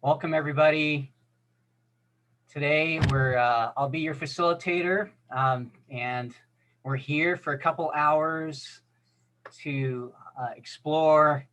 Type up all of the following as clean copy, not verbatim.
Welcome everybody. Today I'll be your facilitator, and we're here for a couple hours to explore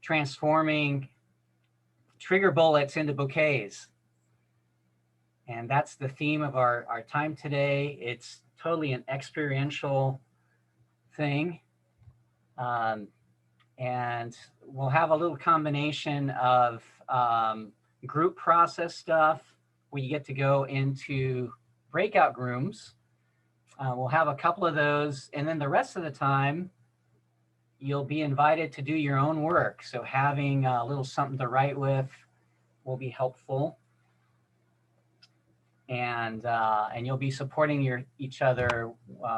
transforming trigger bullets into bouquets. And that's the theme of our time today. It's totally an experiential thing. And we'll have a little combination of group process stuff where you get to go into breakout rooms. We'll have a couple of those, and then the rest of the time, you'll be invited to do your own work. So having a little something to write with will be helpful. And you'll be supporting each other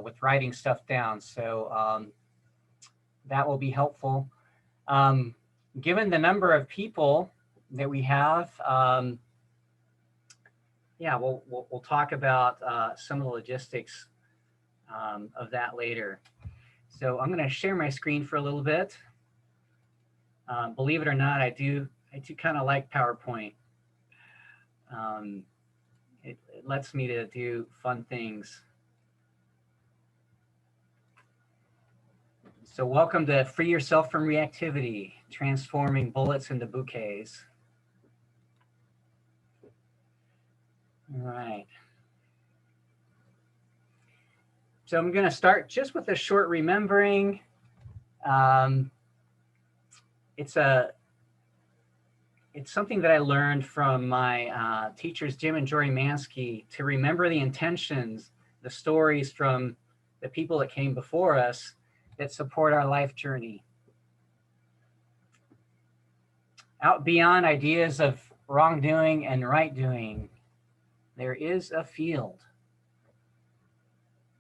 with writing stuff down. So that will be helpful. Given the number of people that we have, we'll talk about some of the logistics of that later. So I'm going to share my screen for a little bit. Believe it or not, I do kind of like PowerPoint. It lets me to do fun things. So welcome to Free Yourself from Reactivity, Transforming Bullets into Bouquets. All right. So I'm going to start just with a short remembering. It's something that I learned from my teachers, Jim and Jory Mansky, to remember the intentions, the stories from the people that came before us that support our life journey. Out beyond ideas of wrongdoing and right doing, there is a field.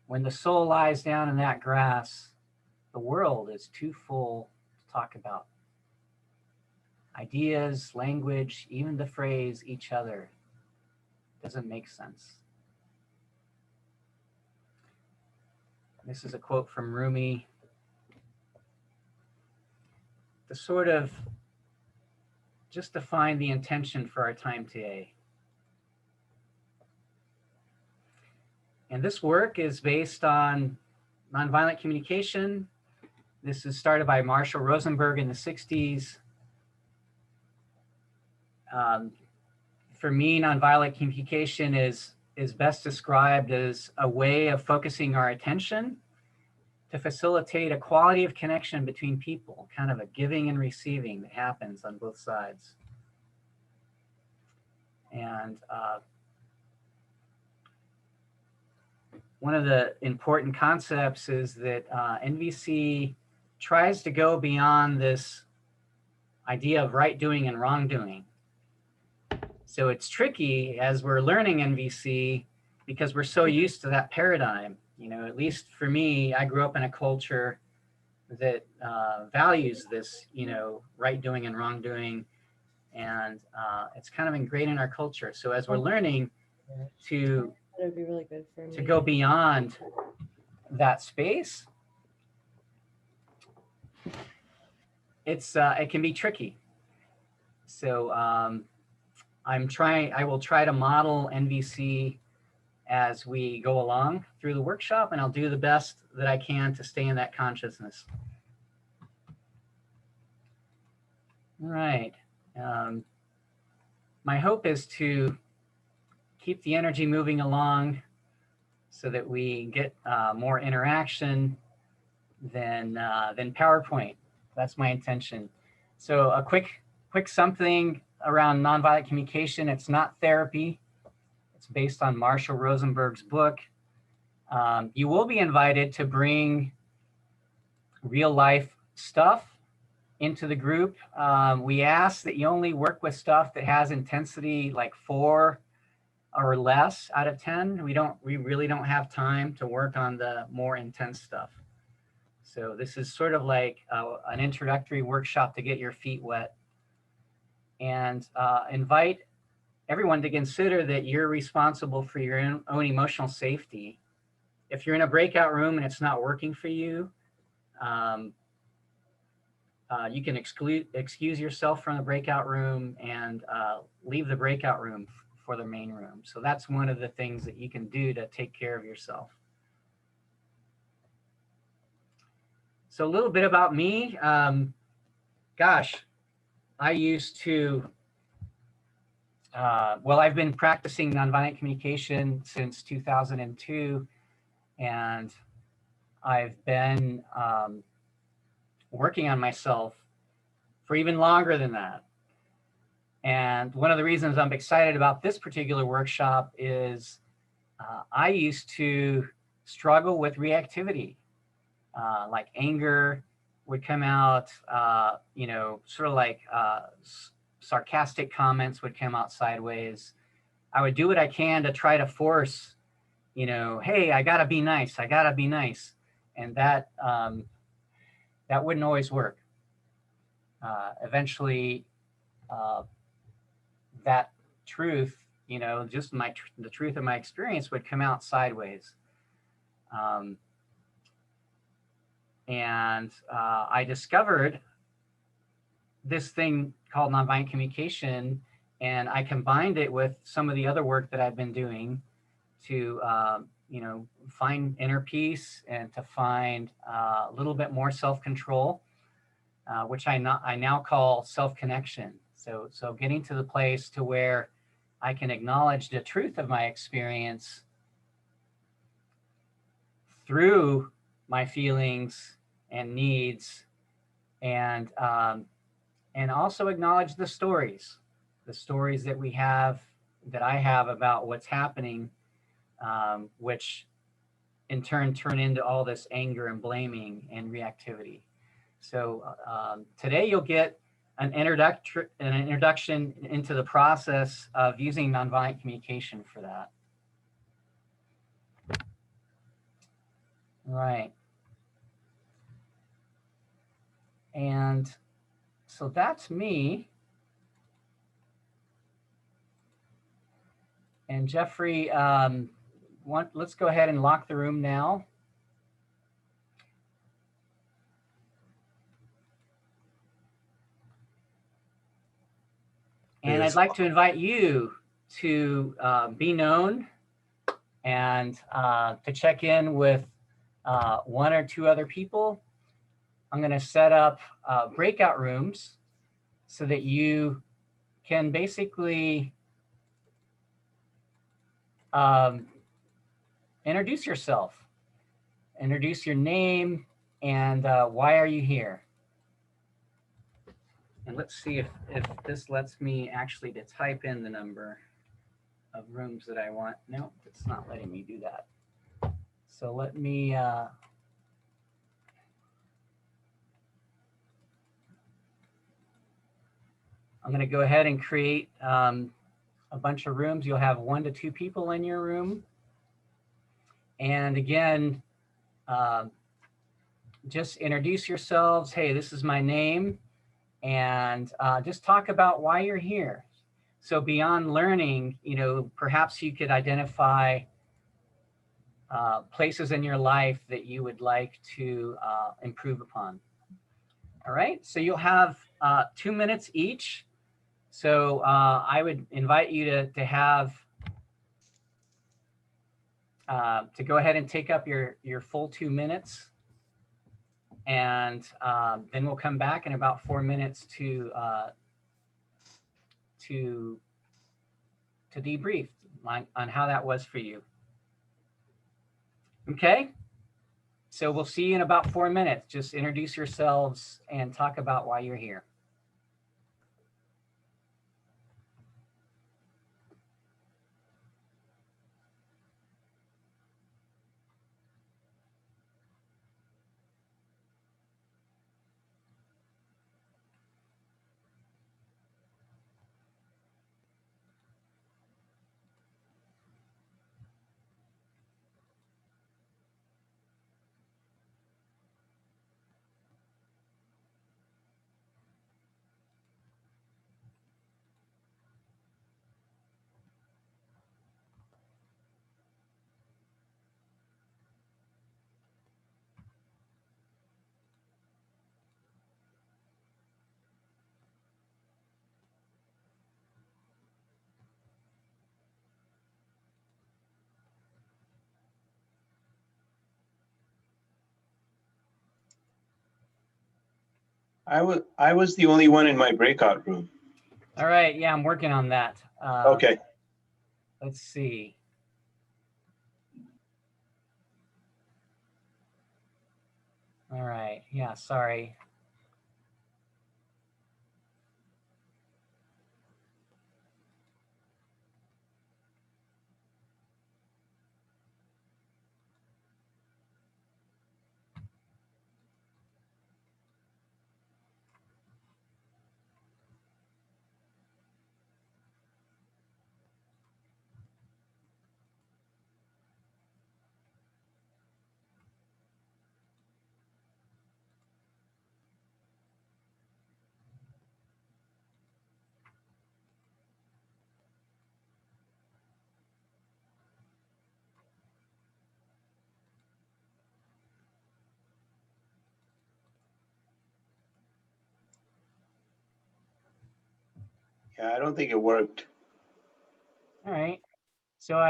When the soul lies down in that grass, the world is too full to talk about. Ideas, language, even the phrase each other doesn't make sense. This is a quote from Rumi. To sort of just define the intention for our time today. And this work is based on nonviolent communication. This is started by Marshall Rosenberg in the 60s. For me, nonviolent communication is best described as a way of focusing our attention to facilitate a quality of connection between people, kind of a giving and receiving that happens on both sides. And one of the important concepts is that NVC tries to go beyond this idea of right doing and wrong doing. So it's tricky as we're learning NVC because we're so used to that paradigm. You know, at least for me, I grew up in a culture that values this, right doing and wrong doing. And it's kind of ingrained in our culture. So as we're learning to would be really good for me. To go beyond that space, it can be tricky. So I will try to model NVC as we go along through the workshop, and I'll do the best that I can to stay in that consciousness. All right. My hope is to keep the energy moving along so that we get more interaction than PowerPoint. That's my intention. So a quick something around nonviolent communication. It's not therapy. It's based on Marshall Rosenberg's book. You will be invited to bring real life stuff into the group. We ask that you only work with stuff that has intensity like 4 or less out of 10. We really don't have time to work on the more intense stuff. So this is sort of like an introductory workshop to get your feet wet, and invite everyone to consider that you're responsible for your own emotional safety. If you're in a breakout room and it's not working for you, you can excuse yourself from the breakout room and leave the breakout room for the main room. So that's one of the things that you can do to take care of yourself. So a little bit about me. Gosh, I used to, well, I've been practicing nonviolent communication since 2002, and I've been working on myself for even longer than that. And one of the reasons I'm excited about this particular workshop is I used to struggle with reactivity, like anger would come out, you know, sort of like sarcastic comments would come out sideways. I would do what I can to try to force, you know, hey, I gotta be nice, I gotta be nice. And that, that wouldn't always work. Eventually, that truth, you know, just the truth of my experience would come out sideways. And I discovered this thing called nonviolent communication, and I combined it with some of the other work that I've been doing to, you know, find inner peace and to find a little bit more self-control, which I now call self-connection. So getting to the place to where I can acknowledge the truth of my experience through my feelings and needs, and also acknowledge the stories that we have, that I have about what's happening, which in turn turn into all this anger and blaming and reactivity. So today you'll get an introduction into the process of using nonviolent communication for that. Right. And so that's me. And Jeffrey, let's go ahead and lock the room now. And I'd like to invite you to be known and to check in with one or two other people. I'm going to set up breakout rooms so that you can basically introduce yourself, introduce your name, and why are you here? And let's see if this lets me actually to type in the number of rooms that I want. No, it's not letting me do that. So let me, I'm going to go ahead and create a bunch of rooms. You'll have 1 to 2 people in your room. And again, just introduce yourselves. Hey, this is my name. And just talk about why you're here. So beyond learning, you know, perhaps you could identify places in your life that you would like to improve upon. All right, so you'll have 2 minutes each. So I would invite you to have, to go ahead and take up your full 2 minutes. And then we'll come back in about 4 minutes to debrief on how that was for you. Okay, so we'll see you in about 4 minutes. Just introduce yourselves and talk about why you're here. I was the only one in my breakout room. All right, yeah, I'm working on that. Okay. Let's see. All right, yeah, sorry. Yeah, I don't think it worked. All right, so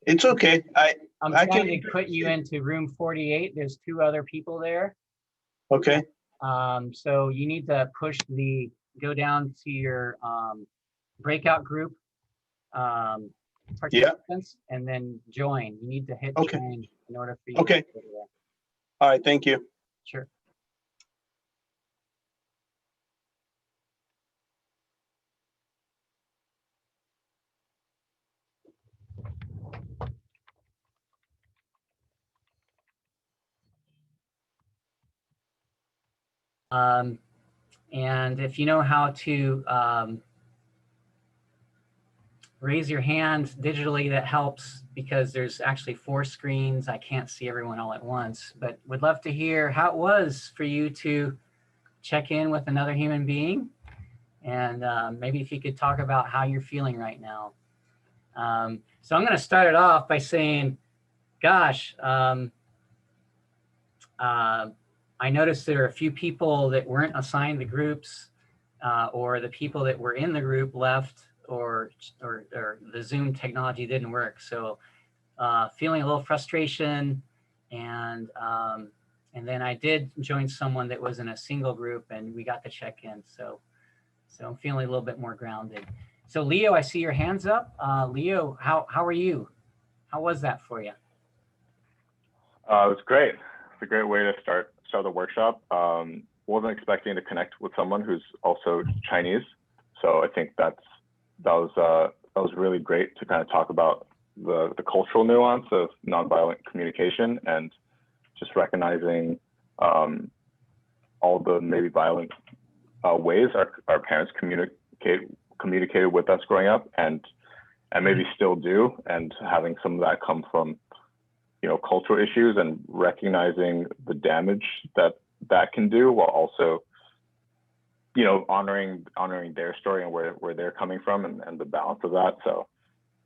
It's okay. I'm I trying can. to put you into room 48. There's 2 other people there. Okay. So you need to go down to your breakout group participants and then join. You need to hit join in order for you to go there. All right, thank you. Sure. And if you know how to raise your hand digitally, that helps because there's actually 4 screens. I can't see everyone all at once, but would love to hear how it was for you to check in with another human being. And maybe if you could talk about how you're feeling right now. So I'm going to start it off by saying, gosh, I noticed there are a few people that weren't assigned the groups, or the people that were in the group left, or the Zoom technology didn't work. So feeling a little frustration, and then I did join someone that was in a single group, and we got to check in. So I'm feeling a little bit more grounded. So Leo, I see your hands up. Leo, how are you? How was that for you? It was great. It's a great way to start the workshop. Wasn't expecting to connect with someone who's also Chinese, so I think that was really great to kind of talk about the cultural nuance of nonviolent communication and just recognizing all the maybe violent ways our parents communicated with us growing up, and maybe still do, and having some of that come from cultural issues, and recognizing the damage that can do, while also honoring their story and where they're coming from, and the balance of that. So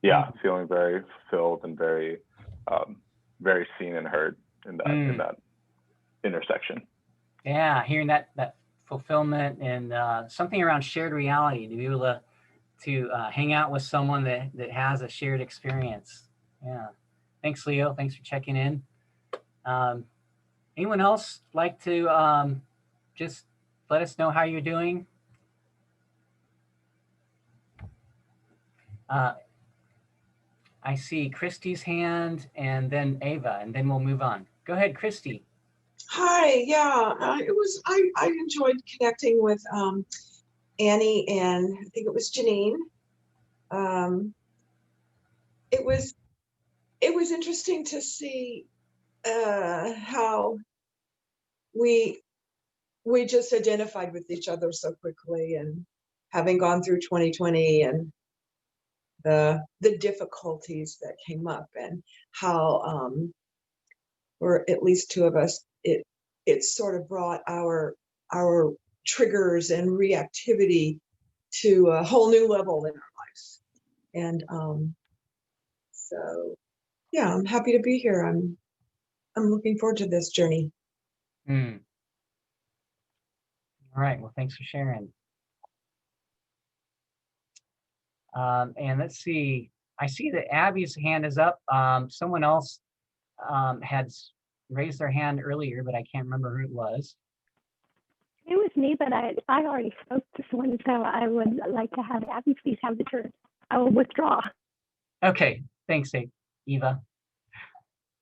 yeah, feeling very fulfilled and very very seen and heard in that intersection. Yeah, hearing that fulfillment and something around shared reality, to be able to hang out with someone that has a shared experience. Yeah. Thanks, Leo. Thanks for checking in. Anyone else like to just let us know how you're doing? I see Christy's hand, and then Ava, and then we'll move on. Go ahead, Christy. Hi, yeah, I enjoyed connecting with Annie and I think it was Janine. It was interesting to see how we just identified with each other so quickly, and having gone through 2020 and the difficulties that came up, and how or at least 2 of us, it sort of brought our triggers and reactivity to a whole new level in our lives. And so yeah, I'm happy to be here. I'm looking forward to this journey. All right, well, thanks for sharing. And let's see, I see that Abby's hand is up. Someone else had raised their hand earlier, but I can't remember who it was. It was me, but I already spoke to someone, so I would like to have Abby please have the turn. I will withdraw. Okay, thanks, Eva.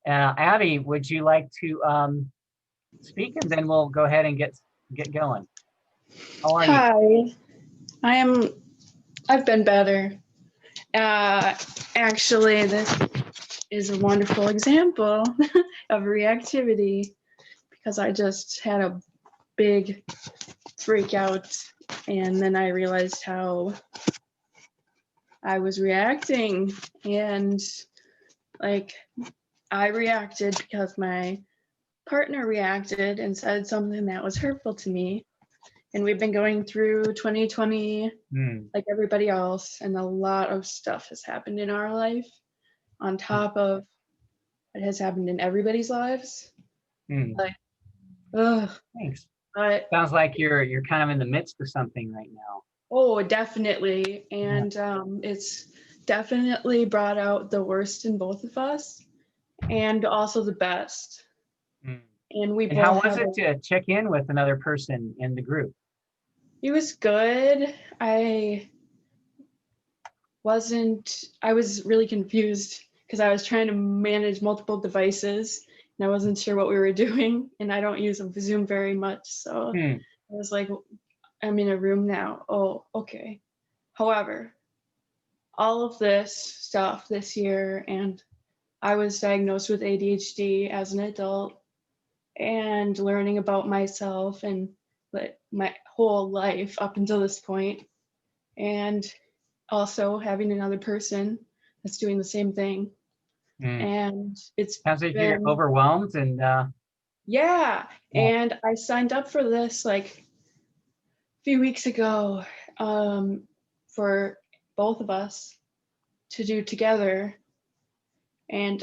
Abby, would you like to speak, and then we'll go ahead and get going. How are you? Hi, I've been better. Actually, this is a wonderful example of reactivity because I just had a big freak out, and then I realized how I was reacting, and like I reacted because my partner reacted and said something that was hurtful to me. And we've been going through 2020 like everybody else, and a lot of stuff has happened in our life on top of what has happened in everybody's lives. Like, ugh. Thanks. But sounds like you're kind of in the midst of something right now. oh, definitely. And it's definitely brought out the worst in both of us and also the best. And we both how was have it to check in with another person in the group? It was good. I was really confused because I was trying to manage multiple devices and I wasn't sure what we were doing, and I don't use Zoom very much. So I was like, I'm in a room now. Oh, okay. However, all of this stuff this year, and I was diagnosed with ADHD as an adult, and learning about myself and my whole life up until this point, and also having another person that's doing the same thing. And it's sounds like you're overwhelmed and yeah. And I signed up for this like a few weeks ago for both of us to do together, and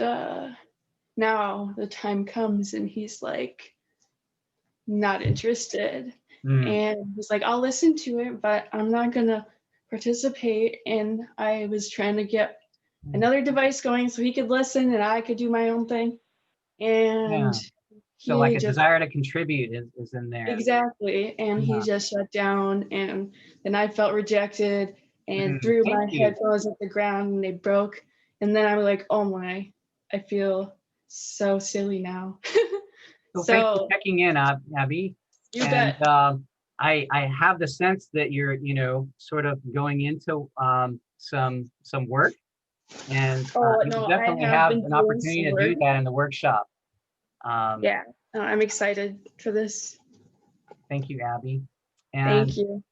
now the time comes and he's like not interested. And he's like, I'll listen to it, but I'm not gonna participate. And I was trying to get another device going so he could listen and I could do my own thing. And so like a desire to contribute is in there. Exactly. And he just shut down, and then I felt rejected and threw my headphones at the ground and they broke. And then I was like, oh my, I feel so silly now. So thanks for checking in, Abby. You bet. I have the sense that you're, sort of going into some work, and you definitely have an opportunity to do that in the workshop. Yeah, I'm excited for this. Thank you, Abby. Thank you.